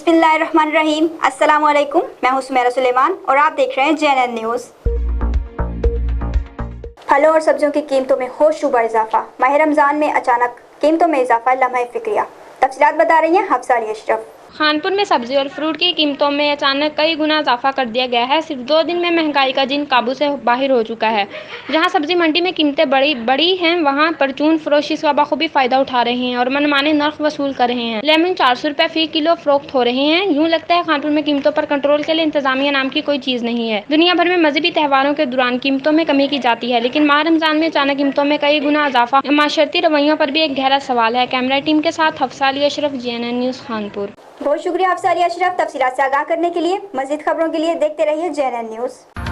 बिस्मिल्लाहिर्रहमानिर्रहीम। अस्सलामुअलैकुम, मैं हूं सुमेरा सुलेमान और आप देख रहे हैं JNN न्यूज़। फलों और सब्जियों की कीमतों में होशरुबा इजाफा। माह रमज़ान में अचानक कीमतों में इजाफा, लम्हा फिक्रिया। तफसीलात बता रही हैं हफ्सा अली अशरफ। खानपुर में सब्जी और फ्रूट की कीमतों में अचानक कई गुना इजाफा कर दिया गया है। सिर्फ 2 दिन में महंगाई का जिन काबू से बाहर हो चुका है। जहां सब्जी मंडी में कीमतें बड़ी हैं, वहां परचून फरोशी इसका बखूबी फायदा उठा रहे हैं और मनमाने नर्क वसूल कर रहे हैं। लेमन 400 रुपये फी किलो फरोख्त हो रहे हैं। यूँ लगता है खानपुर में कीमतों पर कंट्रोल के लिए इंतजामिया नाम की कोई चीज़ नहीं है। दुनिया भर में मजहबी त्योहारों के दौरान कीमतों में कमी की जाती है, लेकिन माह रमजान में अचानक कीमतों में कई गुना इजाफा माशरती रवैयों पर भी एक गहरा सवाल है। कैमरा टीम के साथ हफ्सा अली अशरफ, JNN न्यूज़, खानपुर। बहुत शुक्रिया हफ्सा अली अशरफ। तफसीलात से आगाह करने के लिए। मज़ीद खबरों के लिए देखते रहिए JNN न्यूज़।